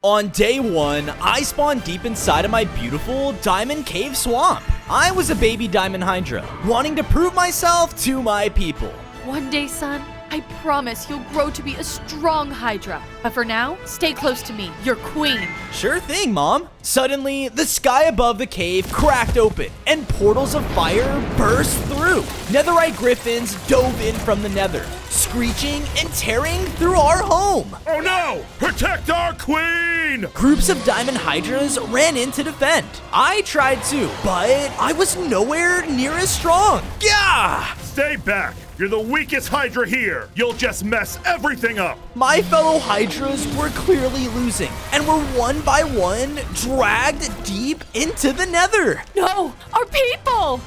On day 1, I spawned deep inside of my beautiful diamond cave swamp. I was a baby Diamond Hydra, wanting to prove myself to my people. One day, son, I promise you'll grow to be a strong Hydra. But for now, stay close to me, your queen. Sure thing, Mom. Suddenly, the sky above the cave cracked open, and portals of fire burst through. Netherite griffins dove in from the nether, screeching and tearing through our home. Oh no! Protect our queen! Groups of Diamond Hydras ran in to defend. I tried to, but I was nowhere near as strong. Gah! Stay back! You're the weakest Hydra here! You'll just mess everything up! My fellow Hydras were clearly losing, and were one by one dragged deep into the nether. No, our people!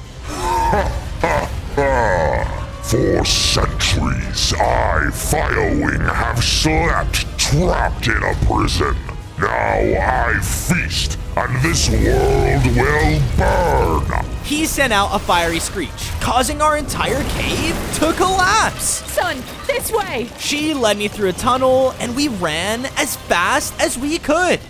For centuries, I, Firewing, have slept trapped in a prison. Now I feast, and this world will burn. He sent out a fiery screech, causing our entire cave to collapse. Son, this way! She led me through a tunnel, and we ran as fast as we could.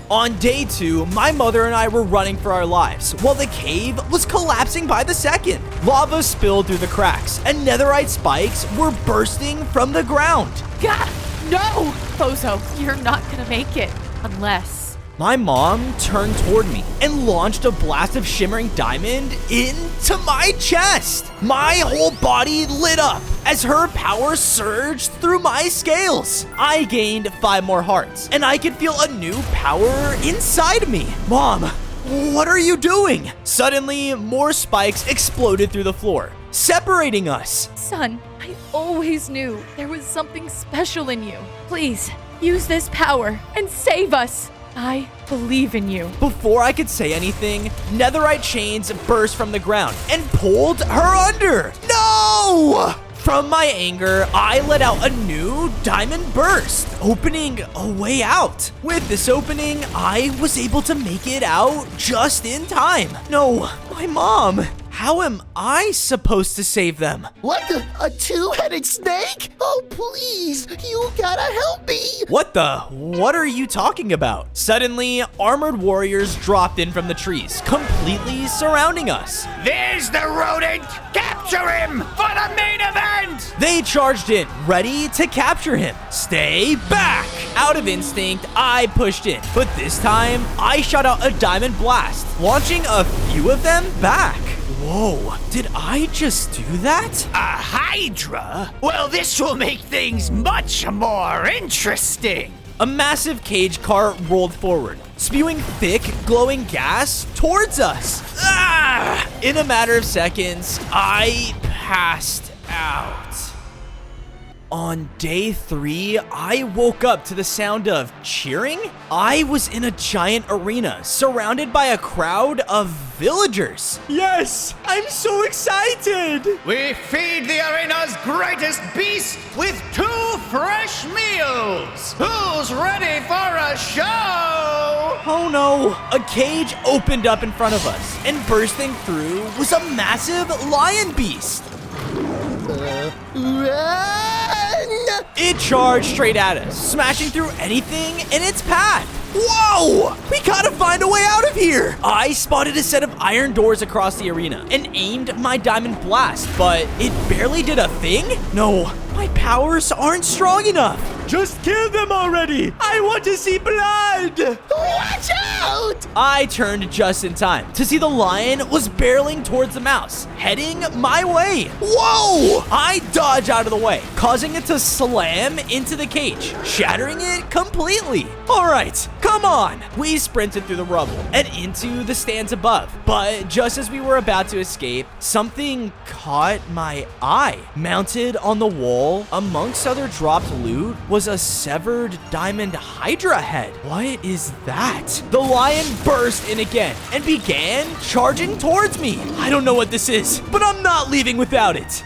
On day 2, my mother and I were running for our lives while the cave was collapsing by the second. Lava spilled through the cracks, and netherite spikes were bursting from the ground. Gah! No! Bozo, you're not gonna make it. Unless... My mom turned toward me and launched a blast of shimmering diamond into my chest. My whole body lit up as her power surged through my scales. I gained 5 more hearts, and I could feel a new power inside me. Mom, what are you doing? Suddenly, more spikes exploded through the floor, separating us. Son, I always knew there was something special in you. Please, use this power and save us. I believe in you. Before I could say anything, netherite chains burst from the ground and pulled her under. No! From my anger, I let out a new diamond burst, opening a way out. With this opening, I was able to make it out just in time. No, my mom. How am I supposed to save them? What a two-headed snake? Oh, please, you gotta help me. What are you talking about? Suddenly, armored warriors dropped in from the trees, completely surrounding us. There's the rodent! Capture him for the main event! They charged in, ready to capture him. Stay back! Out of instinct, I pushed in, but this time, I shot out a diamond blast, launching a few of them back. Whoa, did I just do that? A Hydra? Well, this will make things much more interesting. A massive cage car rolled forward, spewing thick, glowing gas towards us. Ah! In a matter of seconds, I passed out. On day 3, I woke up to the sound of cheering. I was in a giant arena, surrounded by a crowd of villagers. Yes, I'm so excited. We feed the arena's greatest beast with 2 fresh meals. Who's ready for a show? Oh no, a cage opened up in front of us, and bursting through was a massive lion beast. Run! It charged straight at us, smashing through anything in its path. Whoa! We gotta find a way out of here! I spotted a set of iron doors across the arena and aimed my diamond blast, but it barely did a thing? No, my powers aren't strong enough. Just kill them already! I want to see blood! Watch out! I turned just in time to see the lion was barreling towards the mouse, heading my way. Whoa! I dodged out of the way, causing it to slam into the cage, shattering it completely. All right, come on. We sprinted through the rubble and into the stands above, but just as we were about to escape, something caught my eye. Mounted on the wall, amongst other dropped loot, was a severed Diamond Hydra head. What is that? The lion burst in again and began charging towards me. I don't know what this is, but I'm not leaving without it.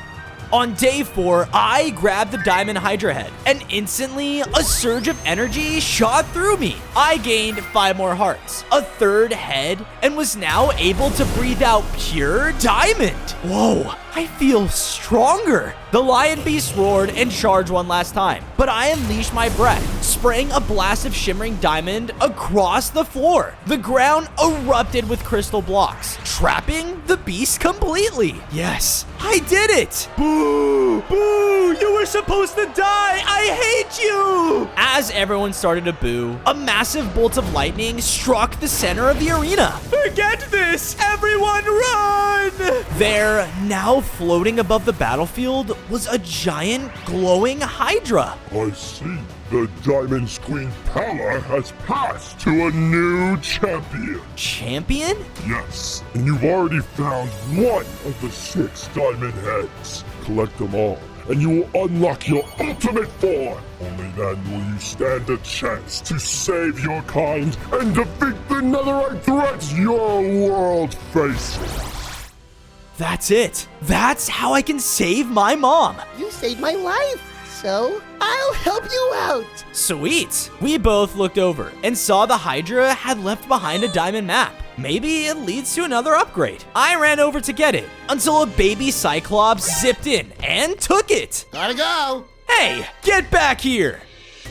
On day 4, I grabbed the Diamond Hydra head, and instantly, a surge of energy shot through me. I gained 5 more hearts, a 3rd head, and was now able to breathe out pure diamond. Whoa, I feel stronger. The lion beast roared and charged one last time, but I unleashed my breath, spraying a blast of shimmering diamond across the floor. The ground erupted with crystal blocks, trapping the beast completely. Yes, I did it. Boo! Boo! You were supposed to die. I hate you! As everyone started to boo, a massive bolt of lightning struck the center of the arena. Forget this! Everyone run! There, now floating above the battlefield, was a giant glowing Hydra. I see. The Diamond's Queen power has passed to a new champion. Champion? Yes, and you've already found one of the 6 diamond heads. Collect them all, and you will unlock your ultimate form. Only then will you stand a chance to save your kind and defeat the netherite threats your world faces. That's it. That's how I can save my mom. You saved my life, so I'll help you out. Sweet. We both looked over and saw the Hydra had left behind a diamond map. Maybe it leads to another upgrade. I ran over to get it until a baby Cyclops zipped in and took it. Gotta go. Hey, get back here.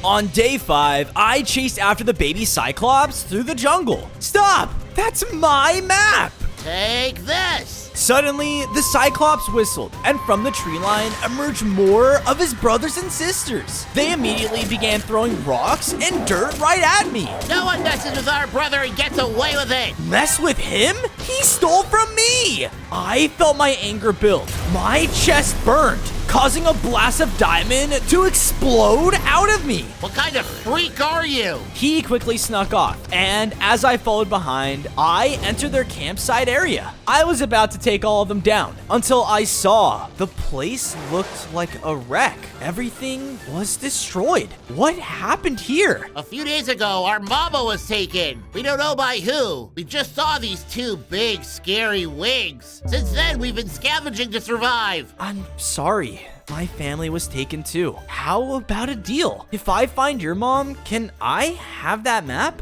On day 5, I chased after the baby Cyclops through the jungle. Stop! That's my map! Take this. Suddenly, the Cyclops whistled, and from the tree line emerged more of his brothers and sisters. They immediately began throwing rocks and dirt right at me. No one messes with our brother and gets away with it. Mess with him? He stole from me! I felt my anger build. My chest burned, causing a blast of diamond to explode out of me. What kind of freak are you? He quickly snuck off, and as I followed behind, I entered their campsite area. I was about to take all of them down until I saw the place looked like a wreck. Everything was destroyed. What happened here? A few days ago, our mama was taken. We don't know by who. We just saw these 2 big, scary wings. Since then, we've been scavenging to survive. I'm sorry. My family was taken too. How about a deal? If I find your mom, can I have that map?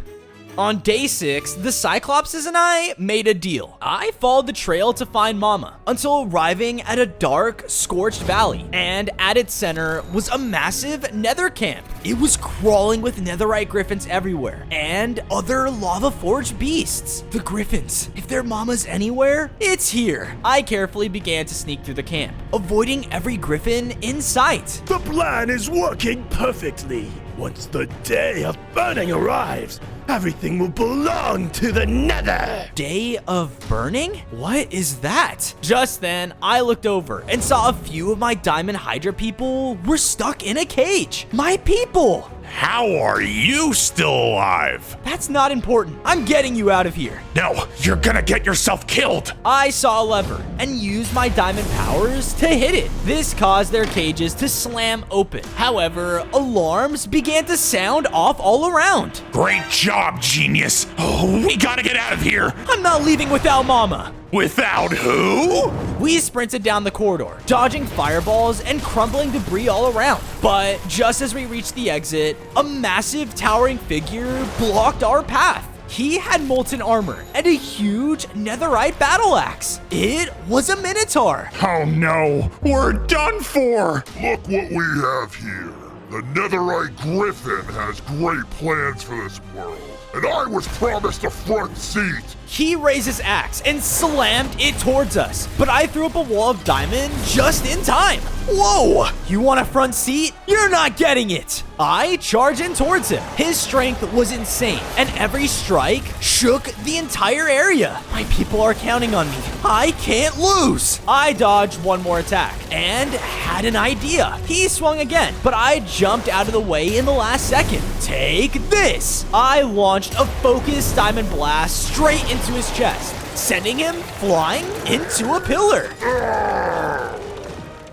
On day 6, the Cyclopses and I made a deal. I followed the trail to find Mama until arriving at a dark, scorched valley. And at its center was a massive nether camp. It was crawling with netherite griffins everywhere and other lava-forged beasts. The griffins, if their mama's anywhere, it's here. I carefully began to sneak through the camp, avoiding every griffin in sight. The plan is working perfectly. Once the day of burning arrives, everything will belong to the Nether. Day of burning? What is that? Just then, I looked over and saw a few of my Diamond Hydra people were stuck in a cage. My people! How are you still alive? That's not important. I'm getting you out of here. No, you're gonna get yourself killed. I saw a lever and used my diamond powers to hit it. This caused their cages to slam open. However, alarms began to sound off all around. Great job, genius. Oh, we gotta get out of here. I'm not leaving without Mama. Without who? We sprinted down the corridor, dodging fireballs and crumbling debris all around. But just as we reached the exit, a massive towering figure blocked our path. He had molten armor and a huge netherite battle axe. It was a minotaur. Oh no, we're done for. Look what we have here. The netherite griffin has great plans for this world, and I was promised a front seat. He raised his axe and slammed it towards us, but I threw up a wall of diamond just in time. Whoa! You want a front seat? You're not getting it! I charged in towards him. His strength was insane, and every strike shook the entire area. My people are counting on me. I can't lose. I dodged one more attack and had an idea. He swung again, but I jumped out of the way in the last second. Take this! I launched a focused diamond blast straight into his chest, sending him flying into a pillar.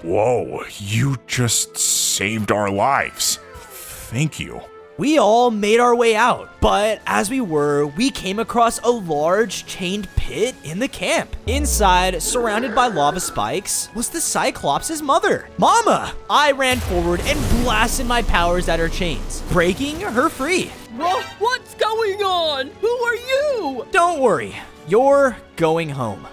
Whoa, you just saved our lives. Thank you. We all made our way out, but as we came across a large chained pit in the camp. Inside, surrounded by lava spikes, was the Cyclops' mother, Mama. I ran forward and blasted my powers at her chains, breaking her free. What's going on? Who are you? Don't worry, you're going home.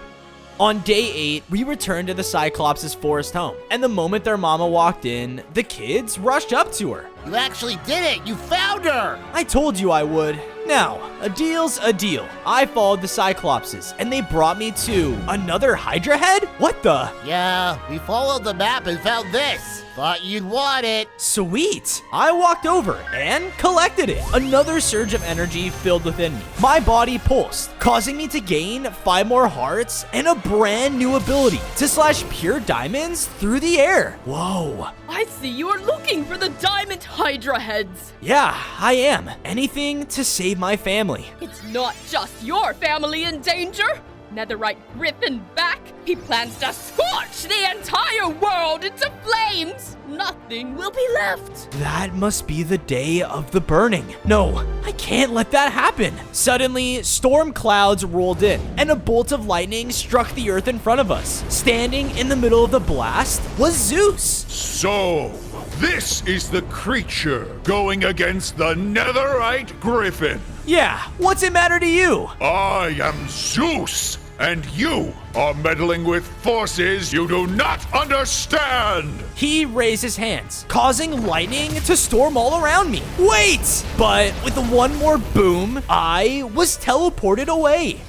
On day 8, we returned to the Cyclops' forest home, and the moment their mama walked in, the kids rushed up to her. You actually did it! You found her! I told you I would. Now, a deal's a deal. I followed the Cyclopses, and they brought me to another Hydra head? What the? Yeah, we followed the map and found this. Thought you'd want it. Sweet! I walked over and collected it. Another surge of energy filled within me. My body pulsed, causing me to gain 5 more hearts and a brand new ability to slash pure diamonds through the air. Whoa. I see you are looking for the Diamond Hydra heads. Yeah, I am. Anything to save my family. It's not just your family in danger. Netherite Griffin back. He plans to scorch the entire world into flames. Nothing will be left. That must be the day of the burning. No, I can't let that happen. Suddenly, storm clouds rolled in, and a bolt of lightning struck the earth in front of us. Standing in the middle of the blast was Zeus. So, this is the creature going against the Netherite Griffin. Yeah, what's it matter to you? I am Zeus, and you are meddling with forces you do not understand. He raised his hands, causing lightning to storm all around me. Wait! But with one more boom, I was teleported away.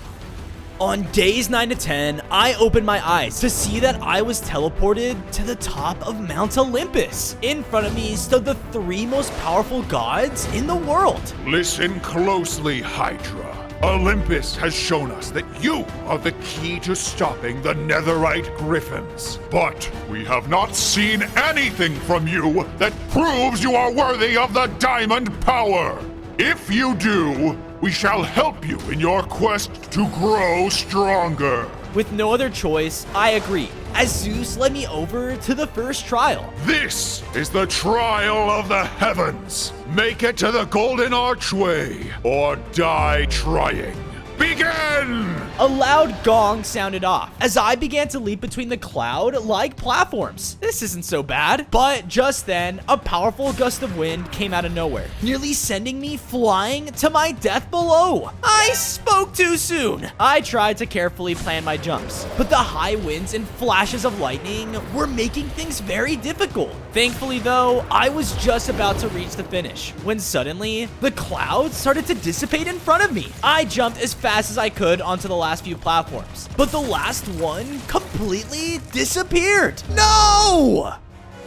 On days 9 to 10, I opened my eyes to see that I was teleported to the top of Mount Olympus. In front of me stood the 3 most powerful gods in the world. Listen closely, Hydra. Olympus has shown us that you are the key to stopping the Netherite Griffins. But we have not seen anything from you that proves you are worthy of the diamond power. If you do, we shall help you in your quest to grow stronger. With no other choice, I agreed, as Zeus led me over to the first trial. This is the trial of the heavens. Make it to the golden archway, or die trying. Begin! A loud gong sounded off as I began to leap between the cloud-like platforms. This isn't so bad. But just then, a powerful gust of wind came out of nowhere, nearly sending me flying to my death below. I spoke too soon. I tried to carefully plan my jumps, but the high winds and flashes of lightning were making things very difficult. Thankfully, though, I was just about to reach the finish when suddenly the clouds started to dissipate in front of me. I jumped as fast as I could onto the last few platforms, but the last one completely disappeared. No!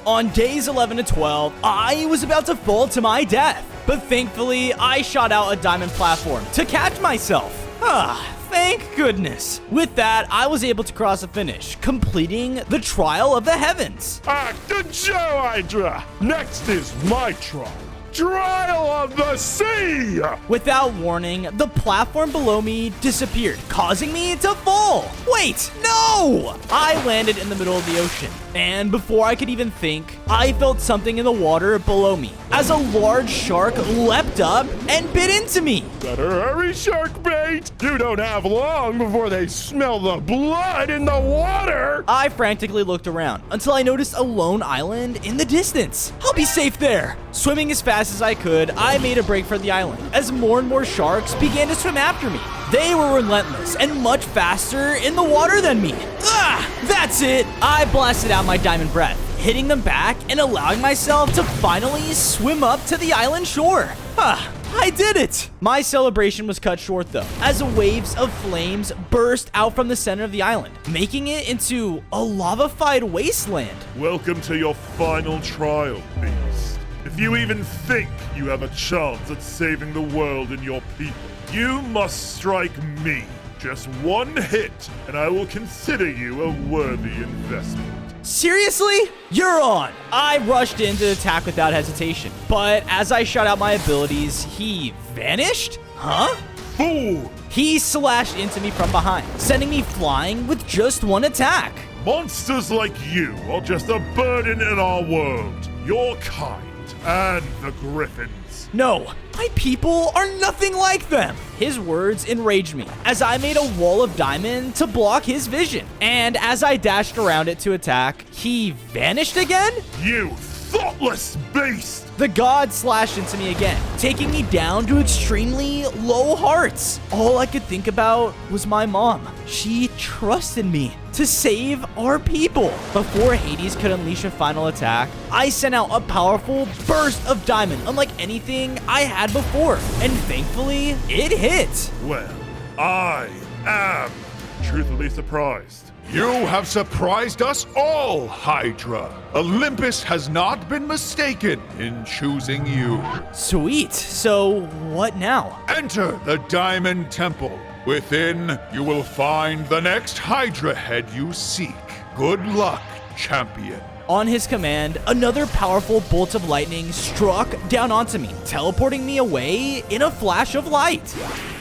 On days 11 to 12, I was about to fall to my death, but thankfully I shot out a diamond platform to catch myself. Thank goodness. With that, I was able to cross the finish, completing the trial of the heavens. Good show, Hydra. Next is my trial. Trial of the sea! Without warning, the platform below me disappeared, causing me to fall. Wait, no! I landed in the middle of the ocean, and before I could even think, I felt something in the water below me as a large shark leapt up and bit into me. Better hurry, shark bait! You don't have long before they smell the blood in the water! I frantically looked around until I noticed a lone island in the distance. I'll be safe there. Swimming as fast as I could, I made a break for the island as more and more sharks began to swim after me. They were relentless and much faster in the water than me. That's it. I blasted out my diamond breath, hitting them back and allowing myself to finally swim up to the island shore. I did it! My celebration was cut short though, as waves of flames burst out from the center of the island, making it into a lava-fied wasteland. Welcome to your final trial, beast. If you even think you have a chance at saving the world and your people, you must strike me. Just one hit, and I will consider you a worthy investment. Seriously? You're on! I rushed in to attack without hesitation, but as I shot out my abilities, he vanished? Huh? Fool! He slashed into me from behind, sending me flying with just one attack. Monsters like you are just a burden in our world. Your kind and the Griffins. No, my people are nothing like them. His words enraged me as I made a wall of diamond to block his vision. And as I dashed around it to attack, he vanished again? You thoughtless beast! The god slashed into me again, taking me down to extremely low hearts. All I could think about was my mom. She trusted me to save our people. Before Hades could unleash a final attack, I sent out a powerful burst of diamond, unlike anything I had before. And thankfully, it hit. Well, I am truthfully surprised. You have surprised us all, Hydra. Olympus has not been mistaken in choosing you. Sweet. So what now? Enter the Diamond Temple. Within, you will find the next Hydra head you seek. Good luck, champion. On his command, another powerful bolt of lightning struck down onto me, teleporting me away in a flash of light.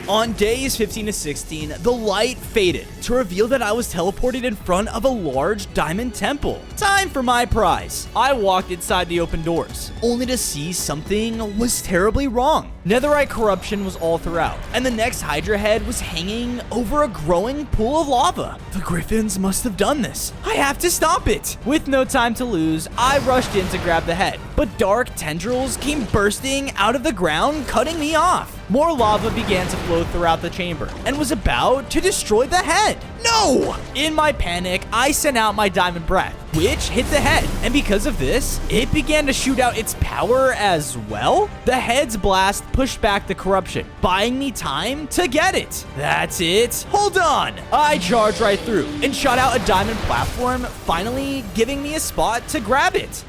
On days 15 to 16, the light faded to reveal that I was teleported in front of a large diamond temple. Time for my prize. I walked inside the open doors, only to see something was terribly wrong. Netherite corruption was all throughout, and the next Hydra head was hanging over a growing pool of lava. The Griffins must have done this. I have to stop it. With no time to lose, I rushed in to grab the head, but dark tendrils came bursting out of the ground, cutting me off. More lava began to flow throughout the chamber and was about to destroy the head. No! In my panic, I sent out my diamond breath, which hit the head, and because of this, it began to shoot out its power as well. The head's blast pushed back the corruption, buying me time to get it. That's it. Hold on. I charged right through and shot out a diamond platform, finally giving me a spot to grab it.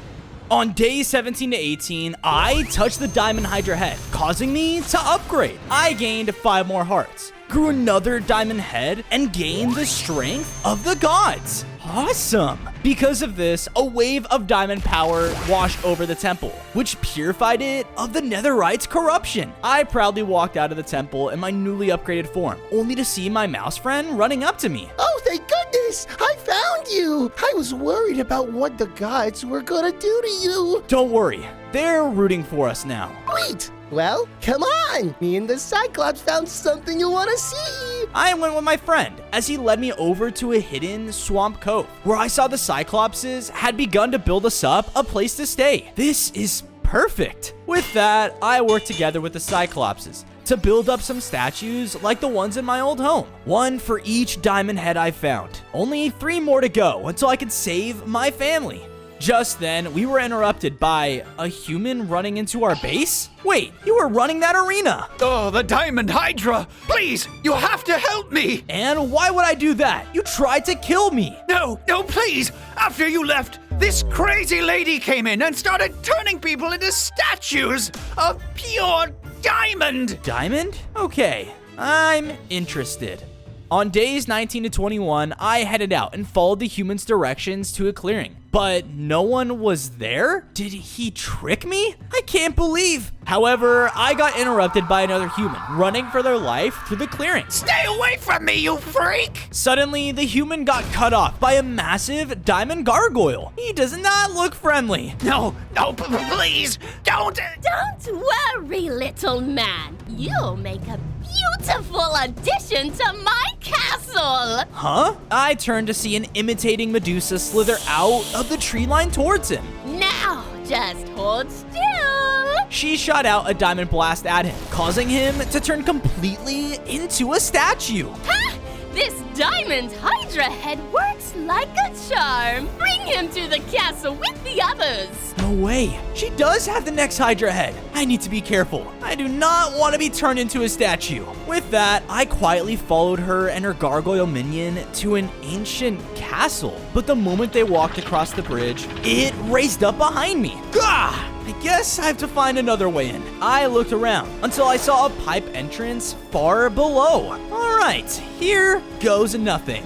On days 17 to 18, I touched the Diamond Hydra head, causing me to upgrade. I gained 5 more hearts, grew another diamond head, and gained the strength of the gods. Awesome. Because of this, a wave of diamond power washed over the temple, which purified it of the netherite's corruption. I proudly walked out of the temple in my newly upgraded form, only to see my mouse friend running up to me. Oh, thank goodness! I found you! I was worried about what the gods were gonna do to you. Don't worry, they're rooting for us now. Sweet! Well, come on! Me and the Cyclops found something you want to see! I went with my friend as he led me over to a hidden swamp cove where I saw the Cyclopses had begun to build us up a place to stay. This is perfect. With that, I worked together with the Cyclopses to build up some statues like the ones in my old home. 1 for each diamond head I found. Only 3 more to go until I could save my family. Just then, we were interrupted by a human running into our base. Wait, you were running that arena. Oh, the Diamond Hydra! Please, you have to help me! And why would I do that? You tried to kill me. No, please! After you left, this crazy lady came in and started turning people into statues of pure diamond! Diamond? Okay, I'm interested. On days 19 to 21, I headed out and followed the human's directions to a clearing. But no one was there? Did he trick me? I can't believe. However, I got interrupted by another human running for their life through the clearing. Stay away from me, you freak! Suddenly, the human got cut off by a massive diamond gargoyle. He does not look friendly. No, please, don't! Don't worry, little man. You'll make a beautiful addition to my castle. Huh? I turned to see an imitating Medusa slither out of the tree line towards him. Now, just hold still. She shot out a diamond blast at him, causing him to turn completely into a statue. Ha! This Diamond Hydra head works like a charm. Bring him to the castle with the others. No way. She does have the next Hydra head. I need to be careful. I do not want to be turned into a statue. With that, I quietly followed her and her gargoyle minion to an ancient castle. But the moment they walked across the bridge, it raised up behind me. Gah! I guess I have to find another way in. I looked around until I saw a pipe entrance far below. All right, here goes nothing.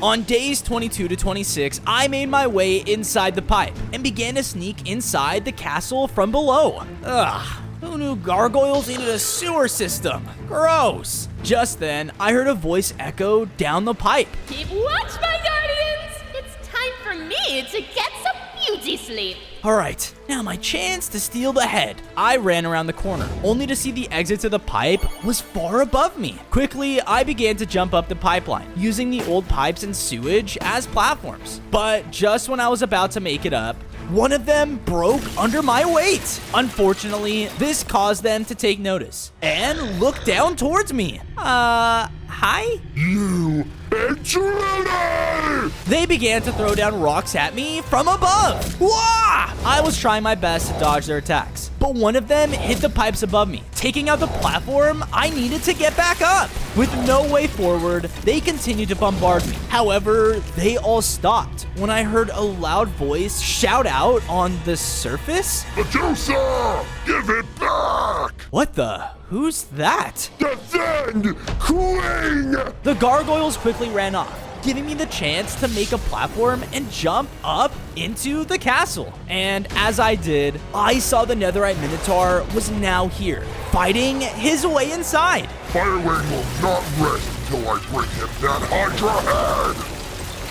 On days 22 to 26, I made my way inside the pipe and began to sneak inside the castle from below. Ugh, who knew gargoyles needed a sewer system? Gross. Just then, I heard a voice echo down the pipe. Keep watch, my guardians. It's time for me to get some beauty sleep. All right, now my chance to steal the head. I ran around the corner, only to see the exit to the pipe was far above me. Quickly, I began to jump up the pipeline, using the old pipes and sewage as platforms. But just when I was about to make it up, one of them broke under my weight. Unfortunately, this caused them to take notice and look down towards me. Hi? You intruder! They began to throw down rocks at me from above. Wah! I was trying my best to dodge their attacks, but one of them hit the pipes above me, taking out the platform I needed to get back up. With no way forward, they continued to bombard me. However, they all stopped when I heard a loud voice shout out on the surface. Medusa! Give it back! What the? Who's that? Defend Queen! The gargoyles quickly ran off, giving me the chance to make a platform and jump up into the castle. And as I did, I saw the Netherite Minotaur was now here, fighting his way inside. Firewing will not rest until I bring him that Hydra head!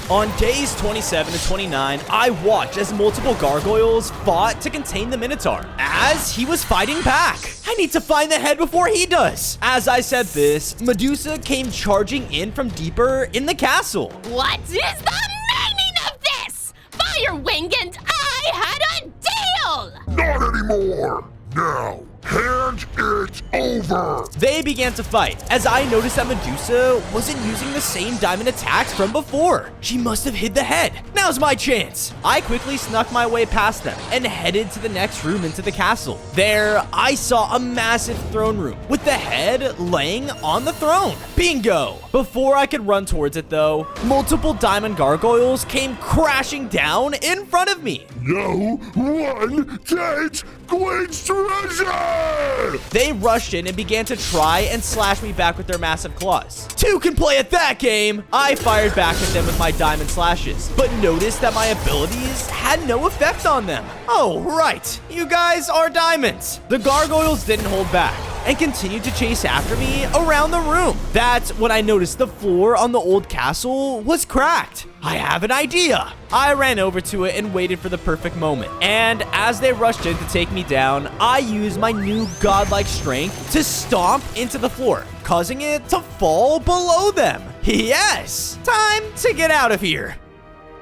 On days 27 to 29, I watched as multiple gargoyles fought to contain the Minotaur as he was fighting back. I need to find the head before he does. As I said this, Medusa came charging in from deeper in the castle. What is the meaning of this? Firewing and I had a deal! Not anymore! Now, hand it over! They began to fight, as I noticed that Medusa wasn't using the same diamond attacks from before. She must have hid the head. Now's my chance. I quickly snuck my way past them and headed to the next room into the castle. There, I saw a massive throne room with the head laying on the throne. Bingo! Before I could run towards it though, multiple diamond gargoyles came crashing down in front of me. No one takes Queen's treasure! They rushed in and began to try and slash me back with their massive claws. Two can play at that game! I fired back at them with my diamond slashes, but noticed that my abilities had no effect on them. Oh, right. You guys are diamonds. The gargoyles didn't hold back and continued to chase after me around the room. That's when I noticed the floor on the old castle was cracked. I have an idea. I ran over to it and waited for the perfect moment. And as they rushed in to take me down, I used my new godlike strength to stomp into the floor, causing it to fall below them. Yes, time to get out of here.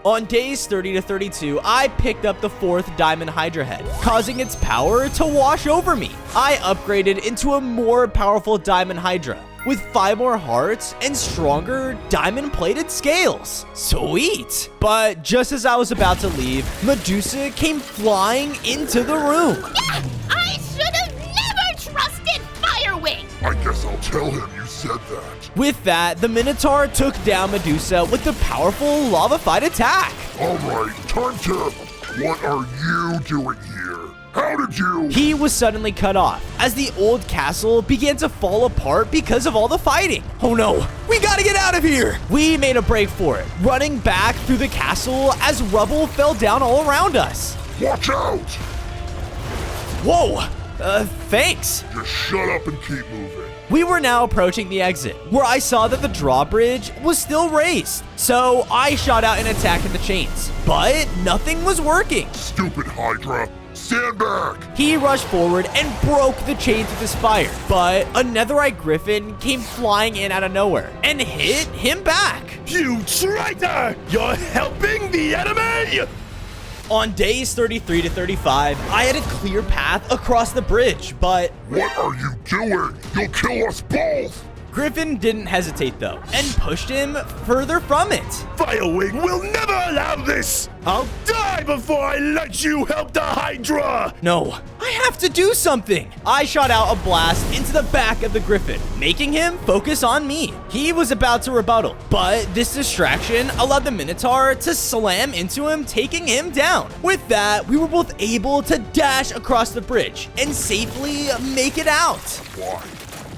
On days 30 to 32, I picked up the 4th Diamond Hydra head, causing its power to wash over me. I upgraded into a more powerful Diamond Hydra with 5 more hearts and stronger diamond-plated scales. Sweet! But just as I was about to leave, Medusa came flying into the room. I should have never trusted Firewing! I guess I'll tell him you said that. With that, the Minotaur took down Medusa with the powerful lava-fied attack. Alright, time to... What are you doing here? How did you... He was suddenly cut off as the old castle began to fall apart because of all the fighting. Oh no, we gotta get out of here. We made a break for it, running back through the castle as rubble fell down all around us. Watch out! Whoa, thanks. Just shut up and keep moving. We were now approaching the exit, where I saw that the drawbridge was still raised. So I shot out an attack at the chains, but nothing was working. Stupid Hydra, stand back! He rushed forward and broke the chains with his fire, but a netherite griffin came flying in out of nowhere and hit him back. You traitor! You're helping the enemy! On days 33 to 35, I had a clear path across the bridge, but What are you doing? You'll kill us both! Griffin didn't hesitate though, and pushed him further from it. Firewing will never allow this! I'll die before I let you help the Hydra! No, I have to do something. I shot out a blast into the back of the Griffin, making him focus on me. He was about to rebuttal, but this distraction allowed the Minotaur to slam into him, taking him down. With that, we were both able to dash across the bridge and safely make it out.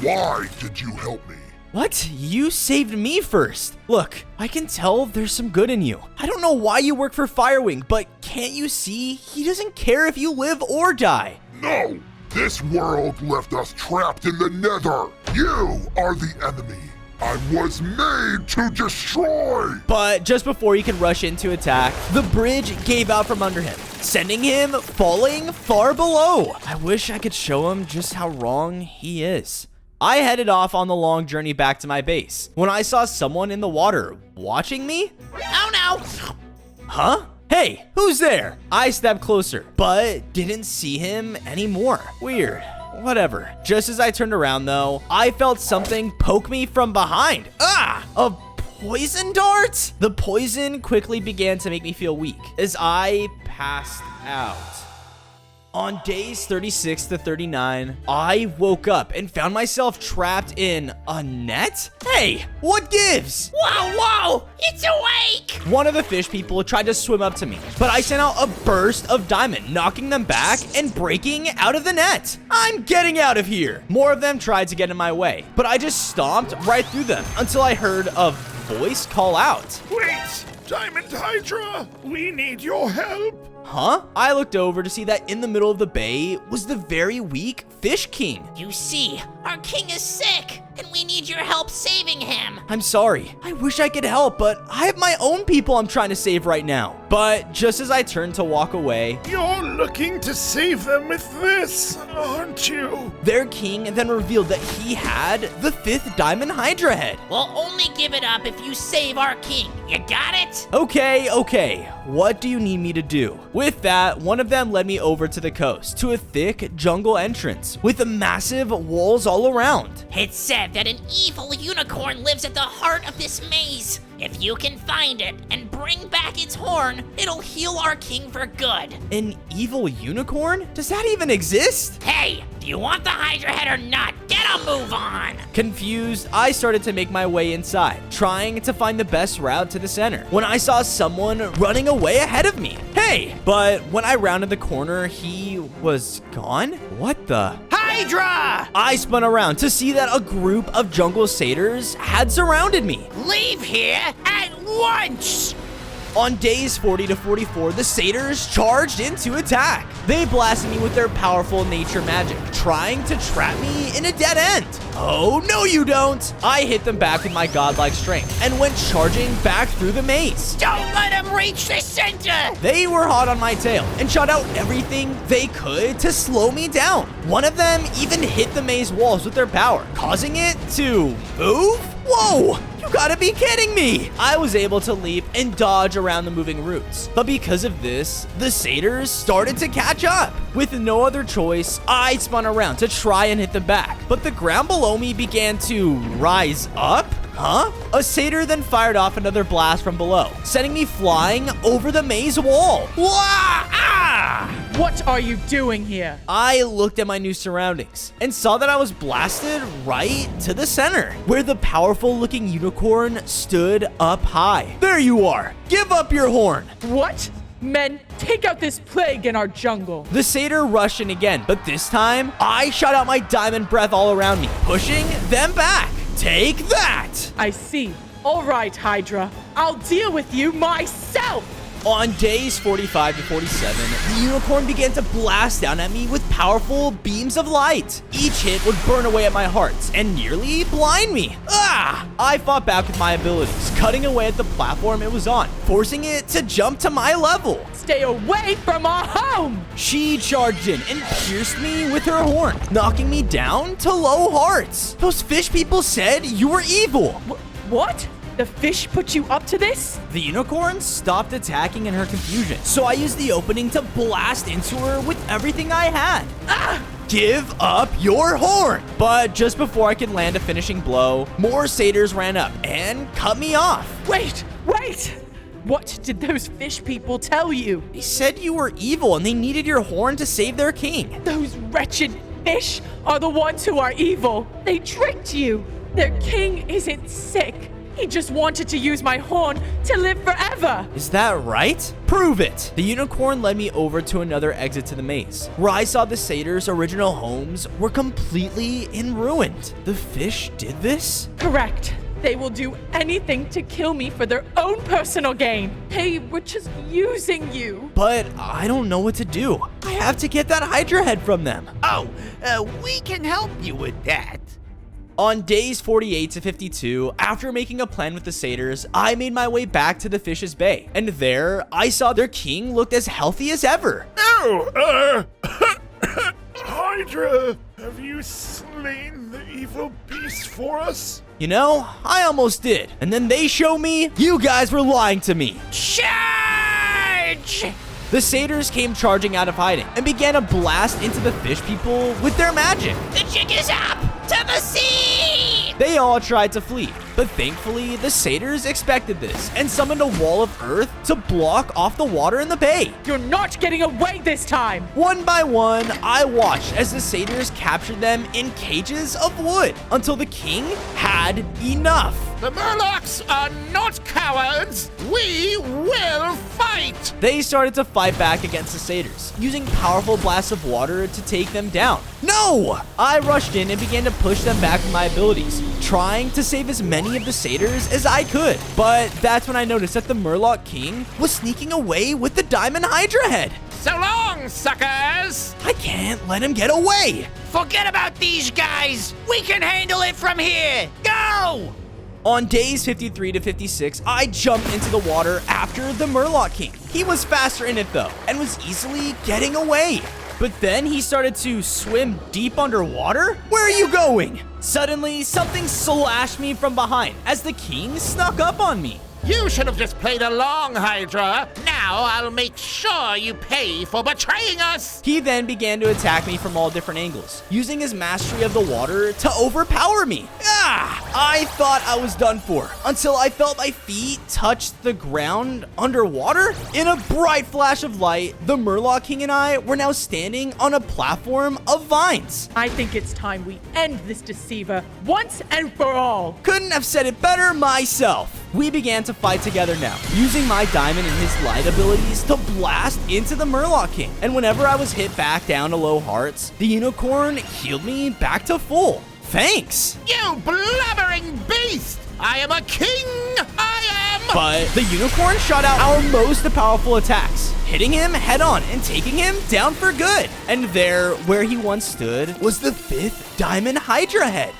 Why did you help me? What? You saved me first. Look, I can tell there's some good in you. I don't know why you work for Firewing, but can't you see he doesn't care if you live or die? No! This world left us trapped in the Nether! You are the enemy! I was made to destroy! But just before he could rush in to attack, the bridge gave out from under him, sending him falling far below. I wish I could show him just how wrong he is. I headed off on the long journey back to my base when I saw someone in the water watching me. Oh no! Huh? Hey, who's there? I stepped closer, but didn't see him anymore. Weird. Whatever. Just as I turned around, though, I felt something poke me from behind. Ah! A poison dart? The poison quickly began to make me feel weak as I passed out. On days 36 to 39, I woke up and found myself trapped in a net? Hey, what gives? Whoa, it's awake! One of the fish people tried to swim up to me, but I sent out a burst of diamond, knocking them back and breaking out of the net. I'm getting out of here. More of them tried to get in my way, but I just stomped right through them until I heard a voice call out. Wait! Diamond Hydra! We need your help! Huh? I looked over to see that in the middle of the bay was the very weak Fish King. You see, our king is sick, and we need your help saving him. I'm sorry. I wish I could help, but I have my own people I'm trying to save right now. But just as I turned to walk away, You're looking to save them with this, aren't you? their king then revealed that he had the 5th Diamond Hydra head. We'll only give it up if you save our king. You got it? Okay. What do you need me to do? With that, one of them led me over to the coast, to a thick jungle entrance with massive walls all around. It's said that an evil unicorn lives at the heart of this maze. If you can find it and bring back its horn, it'll heal our king for good. An evil unicorn? Does that even exist? Hey, do you want the Hydra head or not? Get a move on! Confused, I started to make my way inside, trying to find the best route to the center, when I saw someone running away ahead of me. Hey! But when I rounded the corner, he was gone? What the? Hydra! I spun around to see that a group of jungle satyrs had surrounded me. Leave here at once! On days 40 to 44, the satyrs charged in to attack. They blasted me with their powerful nature magic, trying to trap me in a dead end. Oh, no you don't! I hit them back with my godlike strength and went charging back through the maze. Don't let him reach the center! They were hot on my tail and shot out everything they could to slow me down. One of them even hit the maze walls with their power, causing it to move? Whoa! You gotta be kidding me! I was able to leap and dodge around the moving roots. But because of this, the satyrs started to catch up. With no other choice, I spun around to try and hit them back. But the ground below me began to rise up? Huh? A satyr then fired off another blast from below, sending me flying over the maze wall. Wah! Ah! What are you doing here? I looked at my new surroundings and saw that I was blasted right to the center, where the powerful looking unicorn stood up high. There you are. Give up your horn. What? Men, take out this plague in our jungle. The satyr rushed in again, but this time, I shot out my diamond breath all around me, pushing them back. Take that! I see. All right, Hydra. I'll deal with you myself. On days 45 to 47, the unicorn began to blast down at me with powerful beams of light. Each hit would burn away at my hearts and nearly blind me. Ah! I fought back with my abilities, cutting away at the platform it was on, forcing it to jump to my level. Stay away from our home! She charged in and pierced me with her horn, knocking me down to low hearts. Those fish people said you were evil. What? The fish put you up to this? The unicorn stopped attacking in her confusion, so I used the opening to blast into her with everything I had. Ah! Give up your horn! But just before I could land a finishing blow, more satyrs ran up and cut me off. Wait! What did those fish people tell you? They said you were evil and they needed your horn to save their king. Those wretched fish are the ones who are evil. They tricked you. Their king isn't sick. He just wanted to use my horn to live forever. Is that right? Prove it. The unicorn led me over to another exit to the maze, where I saw the satyrs' original homes were completely in ruins. The fish did this? Correct. They will do anything to kill me for their own personal gain. They were just using you. But I don't know what to do. I have to get that Hydra head from them. Oh, we can help you with that. On days 48 to 52, after making a plan with the satyrs, I made my way back to the Fish's Bay. And there, I saw their king looked as healthy as ever. Oh, Hydra, have you slain the evil beast for us? You know, I almost did. And then they showed me you guys were lying to me. Charge! shit. The satyrs came charging out of hiding and began to blast into the fish people with their magic. The jig is up! To the sea! They all tried to flee, but thankfully the satyrs expected this and summoned a wall of earth to block off the water in the bay. You're not getting away this time. One by one, I watched as the satyrs captured them in cages of wood until the king had enough. The Murlocs are not cowards! We will fight! They started to fight back against the satyrs, using powerful blasts of water to take them down. No! I rushed in and began to push them back with my abilities, trying to save as many of the satyrs as I could. But that's when I noticed that the Murloc King was sneaking away with the Diamond Hydra head. So long, suckers! I can't let him get away! Forget about these guys! We can handle it from here! Go! On days 53 to 56, I jumped into the water after the Murloc King. He was faster in it though, and was easily getting away. But then he started to swim deep underwater? Where are you going? Suddenly, something slashed me from behind as the king snuck up on me. You should have just played along, Hydra. Now I'll make sure you pay for betraying us. He then began to attack me from all different angles, using his mastery of the water to overpower me. I thought I was done for until I felt my feet touch the ground underwater. In a bright flash of light, the Murloc King and I were now standing on a platform of vines. I think it's time we end this deceiver once and for all. Couldn't have said it better myself. We began to fight together now, using my diamond and his light abilities to blast into the Murloc King. And whenever I was hit back down to low hearts, the unicorn healed me back to full. Thanks! You blubbering beast! I am a king! I am! But the unicorn shot out our most powerful attacks, hitting him head on and taking him down for good. And there, where he once stood, was the 5th Diamond Hydra head.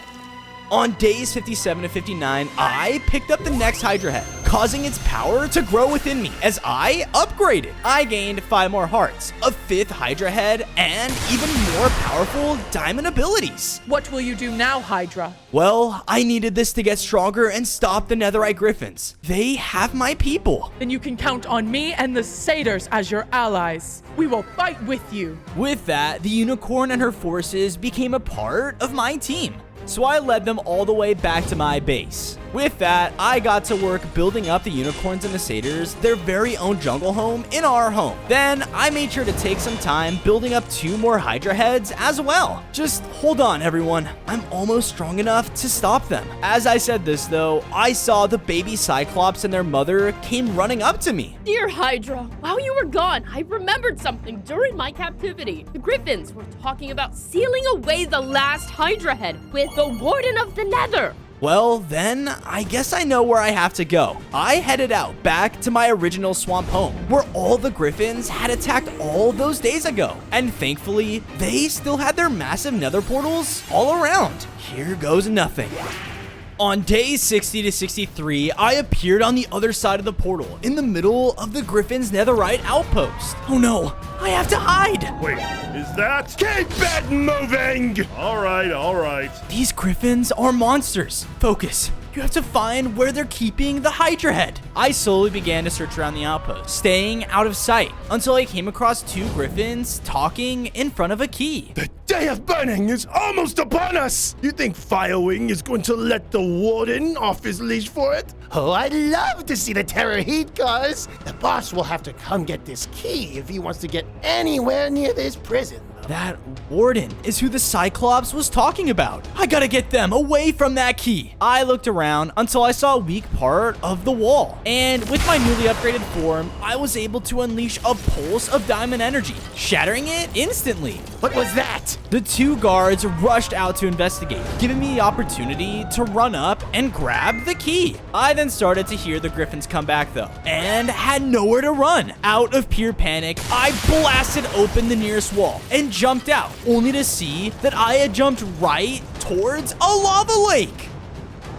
On days 57 to 59, I picked up the next Hydra head, causing its power to grow within me as I upgraded. I gained 5 more hearts, a 5th Hydra head, and even more powerful diamond abilities. What will you do now, Hydra? Well, I needed this to get stronger and stop the Netherite Griffins. They have my people. Then you can count on me and the satyrs as your allies. We will fight with you. With that, the unicorn and her forces became a part of my team. So I led them all the way back to my base. With that, I got to work building up the unicorns and the satyrs their very own jungle home in our home. Then I made sure to take some time building up 2 more Hydra heads as well. Just hold on, everyone. I'm almost strong enough to stop them. As I said this though, I saw the baby Cyclops and their mother came running up to me. Dear Hydra, while you were gone, I remembered something during my captivity. The Griffins were talking about sealing away the last Hydra head with the Warden of the Nether. Well, then, I guess I know where I have to go. I headed out back to my original swamp home, where all the Griffins had attacked all those days ago. And thankfully, they still had their massive nether portals all around. Here goes nothing. On days 60 to 63, I appeared on the other side of the portal, in the middle of the Griffin's netherite outpost. Oh no, I have to hide! Wait, is that? Keep it moving! All right. These Griffins are monsters. Focus. You have to find where they're keeping the Hydra head. I slowly began to search around the outpost, staying out of sight, until I came across 2 Griffins talking in front of a key. The day of burning is almost upon us! You think Firewing is going to let the Warden off his leash for it? Oh, I'd love to see the terror heat cause. The boss will have to come get this key if he wants to get anywhere near this prison. That Warden is who the Cyclops was talking about. I gotta get them away from that key. I looked around until I saw a weak part of the wall. And with my newly upgraded form, I was able to unleash a pulse of diamond energy, shattering it instantly. What was that? The 2 guards rushed out to investigate, giving me the opportunity to run up and grab the key. I then started to hear the Griffins come back though, and had nowhere to run. Out of pure panic, I blasted open the nearest wall and jumped out, only to see that I had jumped right towards a lava lake.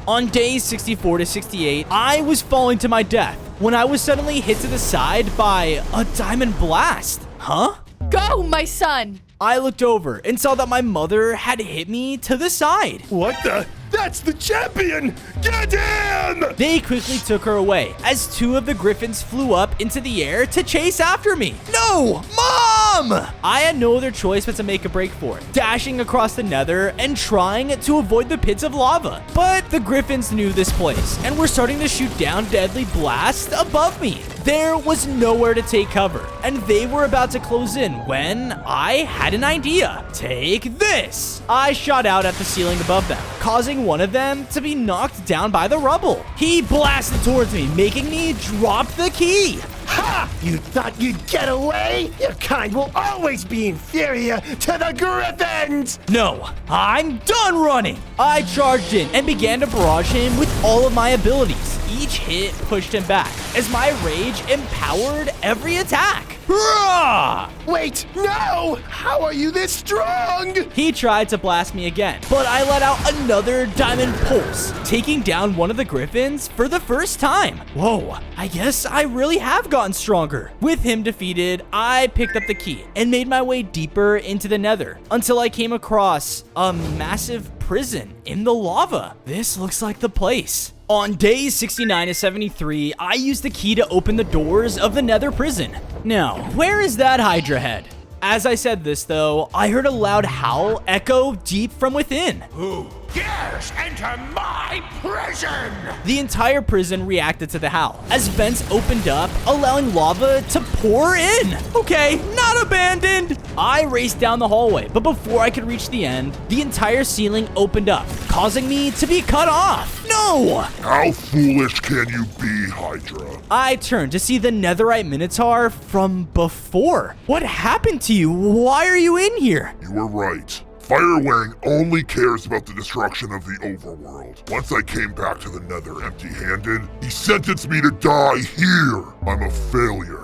On days 64 to 68, I was falling to my death when I was suddenly hit to the side by a diamond blast. Huh? Go, my son! I looked over and saw that my mother had hit me to the side. What the? That's the champion! Get him! They quickly took her away as two of the griffins flew up into the air to chase after me. No! Mom! I had no other choice but to make a break for it, dashing across the nether and trying to avoid the pits of lava. But the griffins knew this place and were starting to shoot down deadly blasts above me. There was nowhere to take cover, and they were about to close in when I had an idea. Take this! I shot out at the ceiling above them, causing one of them to be knocked down by the rubble. He blasted towards me, making me drop the key. Ha! You thought you'd get away? Your kind will always be inferior to the Griffins! No, I'm done running. I charged in and began to barrage him with all of my abilities. Each hit pushed him back as my rage empowered every attack. Hurrah! Wait, no! How are you this strong? He tried to blast me again, but I let out another diamond pulse, taking down one of the griffins for the first time. Whoa, I guess I really have gotten stronger. With him defeated, I picked up the key and made my way deeper into the nether until I came across a massive prison in the lava. This looks like the place. On days 69 to 73, I used the key to open the doors of the nether prison. Now, where is that Hydra head? As I said this, though, I heard a loud howl echo deep from within. Who dares enter my prison? The entire prison reacted to the howl as vents opened up, allowing lava to pour in. Okay, not abandoned. I raced down the hallway, but before I could reach the end, the entire ceiling opened up, causing me to be cut off. No! How foolish can you be, Hydra? I turned to see the netherite minotaur from before. What happened to you? Why are you in here? You were right. Firewing only cares about the destruction of the overworld. Once I came back to the nether empty-handed, he sentenced me to die here. I'm a failure.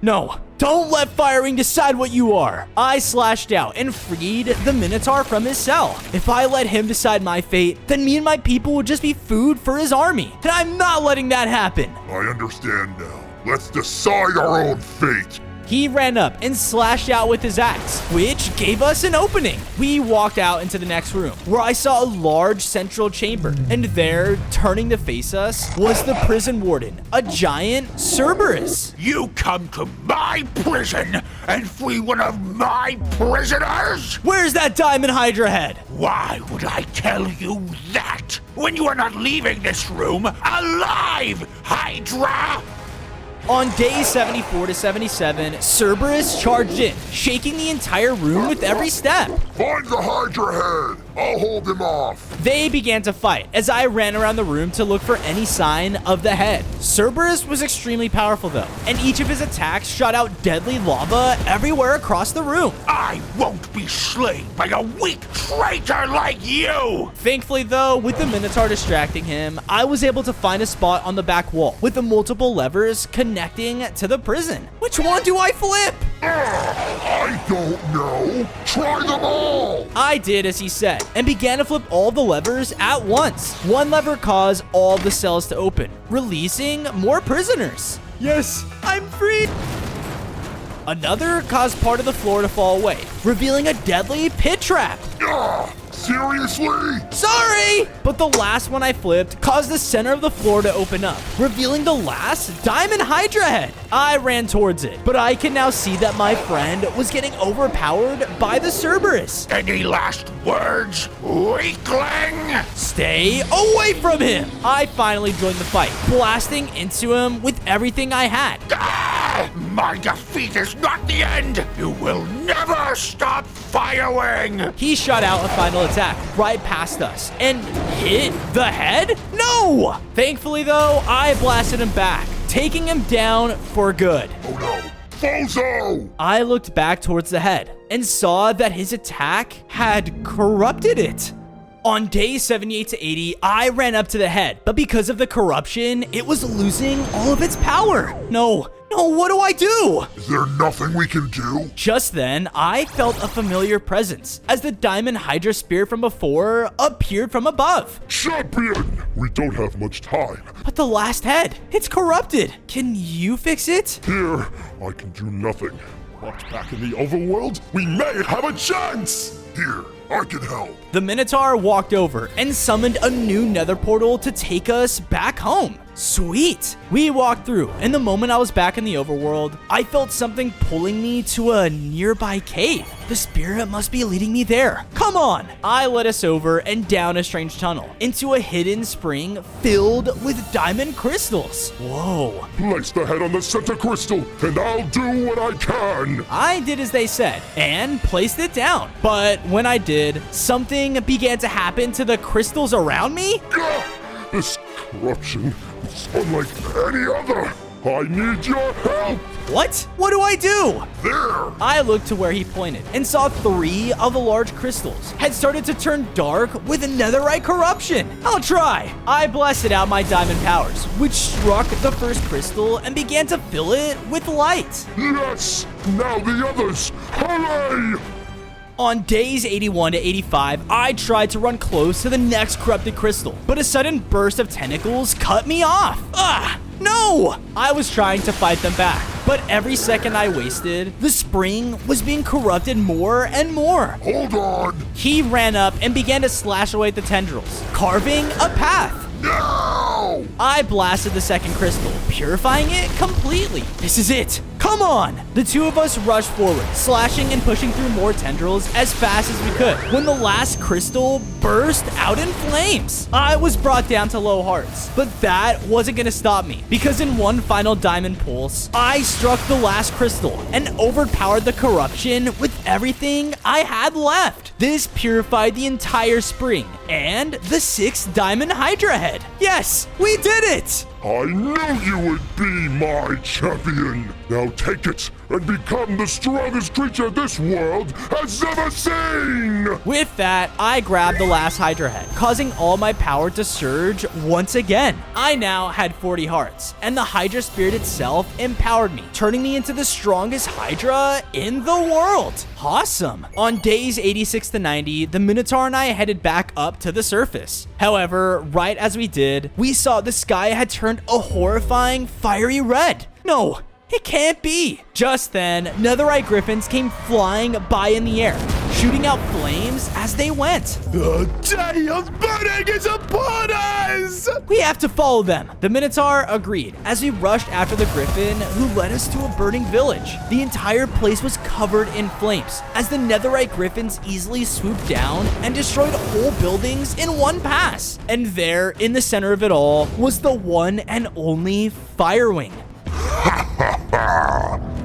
No, don't let Firewing decide what you are. I slashed out and freed the Minotaur from his cell. If I let him decide my fate, then me and my people would just be food for his army. And I'm not letting that happen. I understand now. Let's decide our own fate. He ran up and slashed out with his axe, which gave us an opening. We walked out into the next room, where I saw a large central chamber. And there, turning to face us, was the prison warden, a giant Cerberus. You come to my prison and free one of my prisoners? Where's that Diamond Hydra head? Why would I tell you that when you are not leaving this room alive, Hydra? On days 74 to 77, Cerberus charged in, shaking the entire room with every step. Find the Hydra head! I'll hold him off! They began to fight as I ran around the room to look for any sign of the head. Cerberus was extremely powerful though, and each of his attacks shot out deadly lava everywhere across the room. I won't be slain by a weak traitor like you! Thankfully though, with the Minotaur distracting him, I was able to find a spot on the back wall with the multiple levers connecting to the prison. Which one do I flip? I don't know. Try them all! I did as he said, and began to flip all the levers at once. One lever caused all the cells to open, releasing more prisoners. Yes, I'm free. Another caused part of the floor to fall away, revealing a deadly pit trap. Seriously? Sorry! But the last one I flipped caused the center of the floor to open up, revealing the last Diamond Hydra head. I ran towards it, but I can now see that my friend was getting overpowered by the Cerberus. Any last words, weakling? Stay away from him! I finally joined the fight, blasting into him with everything I had. My defeat is not the end! You will never stop Firewing! He shot out a final attack right past us and hit the head? No! Thankfully though, I blasted him back, taking him down for good. Oh no. Bozo! I looked back towards the head and saw that his attack had corrupted it. On days 78 to 80, I ran up to the head, but because of the corruption, it was losing all of its power. No, what do I do? Is there nothing we can do? Just then, I felt a familiar presence as the Diamond Hydra spear from before appeared from above. Champion! We don't have much time. But the last head, it's corrupted. Can you fix it? Here, I can do nothing. But back in the overworld, we may have a chance! Here, I can help. The Minotaur walked over and summoned a new nether portal to take us back home. Sweet. We walked through, and the moment I was back in the overworld, I felt something pulling me to a nearby cave. The spirit must be leading me there. Come on. I led us over and down a strange tunnel into a hidden spring filled with diamond crystals. Whoa. Place the head on the center crystal, and I'll do what I can. I did as they said and placed it down. But when I did, something began to happen to the crystals around me. This corruption is unlike any other. I need your help. What? What do I do? There. I looked to where he pointed and saw 3 of the large crystals had started to turn dark with netherite corruption. I'll try. I blasted out my diamond powers, which struck the first crystal and began to fill it with light. Yes. Now the others. Hooray! On days 81 to 85, I tried to run close to the next corrupted crystal, but a sudden burst of tentacles cut me off. Ah! No! I was trying to fight them back, but every second I wasted, the spring was being corrupted more and more. Hold on! He ran up and began to slash away at the tendrils, carving a path. No! I blasted the second crystal, purifying it completely. This is it. Come on! The 2 of us rushed forward, slashing and pushing through more tendrils as fast as we could, when the last crystal burst out in flames. I was brought down to low hearts, but that wasn't gonna stop me, because in one final diamond pulse, I struck the last crystal and overpowered the corruption with everything I had left. This purified the entire spring and the 6th Diamond Hydra head. Yes, we did it! I knew you would be my champion. Now take it and become the strongest creature this world has ever seen! With that, I grabbed the last Hydra head, causing all my power to surge once again. I now had 40 hearts, and the Hydra spirit itself empowered me, turning me into the strongest Hydra in the world. Awesome. On days 86 to 90, the Minotaur and I headed back up to the surface. However, right as we did, we saw the sky had turned a horrifying fiery red. No, it can't be. Just then, netherite griffins came flying by in the air, shooting out flames as they went. The day of burning is upon us! We have to follow them. The Minotaur agreed as we rushed after the griffin who led us to a burning village. The entire place was covered in flames as the netherite griffins easily swooped down and destroyed whole buildings in one pass. And there, in the center of it all, was the one and only Firewing.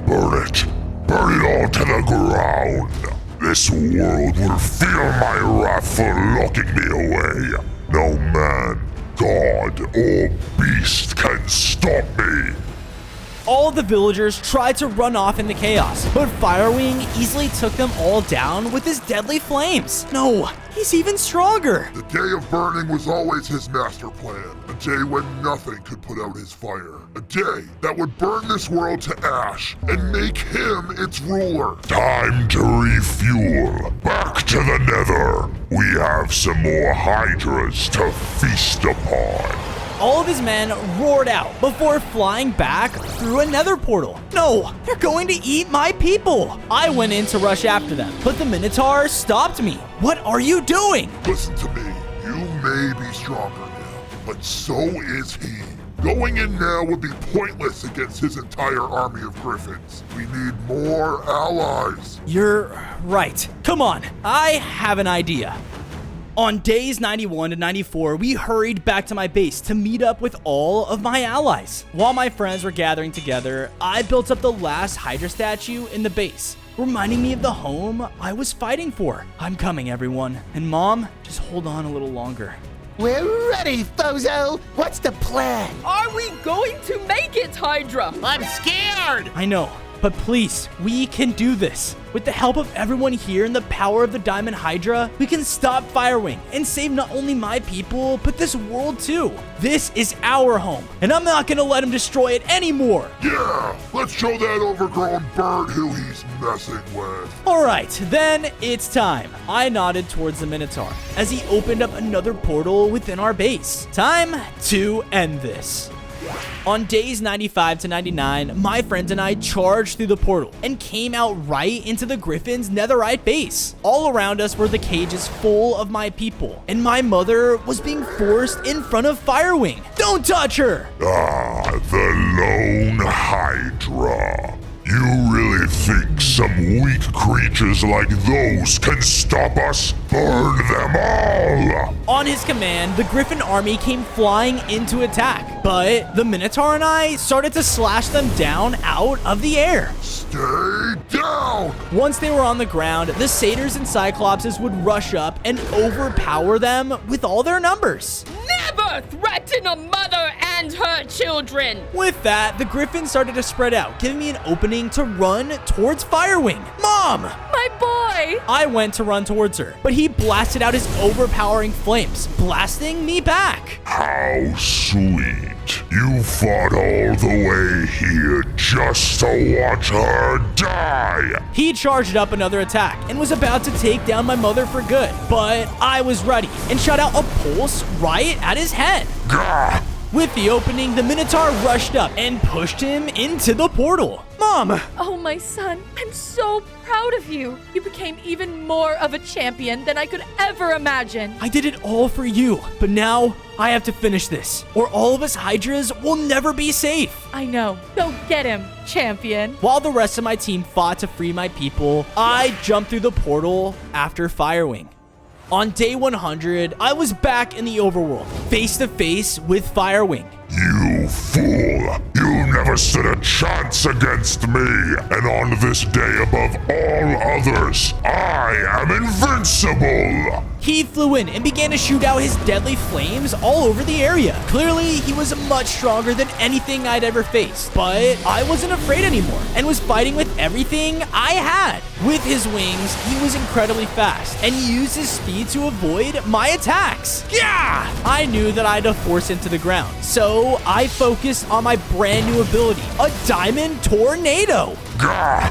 Burn it. Burn it all to the ground. This world will feel my wrath for locking me away. No man, god, or beast can stop me. All the villagers tried to run off in the chaos, but Firewing easily took them all down with his deadly flames. No, he's even stronger. The day of burning was always his master plan. A day when nothing could put out his fire. A day that would burn this world to ash and make him its ruler. Time to refuel. Back to the nether. We have some more hydras to feast upon. All of his men roared out before flying back through another portal. No, they're going to eat my people. I went in to rush after them, but the Minotaur stopped me. What are you doing? Listen to me. You may be stronger now, but so is he. Going in now would be pointless against his entire army of griffins. We need more allies. You're right. Come on, I have an idea. On days 91 to 94, we hurried back to my base to meet up with all of my allies. While my friends were gathering together, I built up the last Hydra statue in the base, reminding me of the home I was fighting for. I'm coming, everyone. And Mom, just hold on a little longer. We're ready, Fozo. What's the plan? Are we going to make it, Hydra? I'm scared! I know, but please, we can do this. With the help of everyone here and the power of the Diamond Hydra, we can stop Firewing and save not only my people, but this world too. This is our home, and I'm not gonna let him destroy it anymore. Yeah, let's show that overgrown bird who he's messing with. All right, then it's time. I nodded towards the Minotaur as he opened up another portal within our base. Time to end this. On days 95 to 99, my friends and I charged through the portal and came out right into the Griffin's netherite base. All around us were the cages full of my people, and my mother was being forced in front of Firewing. Don't touch her! Ah, the Lone Hydra. You really think some weak creatures like those can stop us? Burn them all! On his command, the Griffin army came flying into attack, but the Minotaur and I started to slash them down out of the air. Stay down! Once they were on the ground, the Satyrs and Cyclopses would rush up and overpower them with all their numbers. Never threaten a mother and her children! With that, the Griffins started to spread out, giving me an opening to run towards Firewing. Mom! My boy! I went to run towards her, but he blasted out his overpowering flames, blasting me back. How sweet. You fought all the way here just to watch her die. He charged up another attack and was about to take down my mother for good, but I was ready and shot out a pulse right at his head. Gah! With the opening, the Minotaur rushed up and pushed him into the portal. Mom! Oh, my son, I'm so proud of you. You became even more of a champion than I could ever imagine. I did it all for you, but now I have to finish this, or all of us Hydras will never be safe. I know. Go get him, champion. While the rest of my team fought to free my people, I jumped through the portal after Firewing. On day 100, I was back in the overworld, face to face with Firewing. You fool! You never stood a chance against me! And on this day above all others, I am invincible! He flew in and began to shoot out his deadly flames all over the area. Clearly, he was much stronger than anything I'd ever faced, but I wasn't afraid anymore and was fighting with everything I had. With his wings, he was incredibly fast and used his speed to avoid my attacks. Yeah! I knew that I had to force him to the ground, so I focused on my brand new ability, a Diamond Tornado. Gah!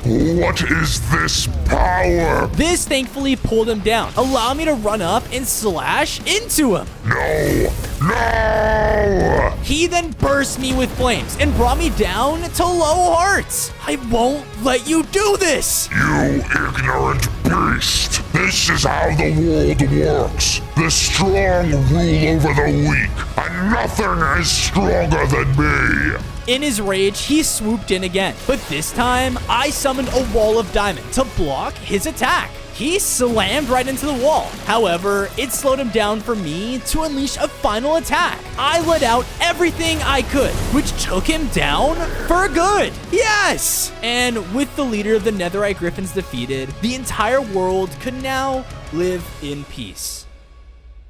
What is this power? This thankfully pulled him down, allowing me to run up and slash into him. No! No! He then burst me with flames and brought me down to low hearts. I won't let you do this! You ignorant beast! This is how the world works. The strong rule over the weak, and nothing is stronger than me. In his rage, he swooped in again, but this time, I summoned a wall of diamond to block his attack. He slammed right into the wall. However, it slowed him down for me to unleash a final attack. I let out everything I could, which took him down for good. Yes! And with the leader of the Netherite Griffins defeated, the entire world could now live in peace.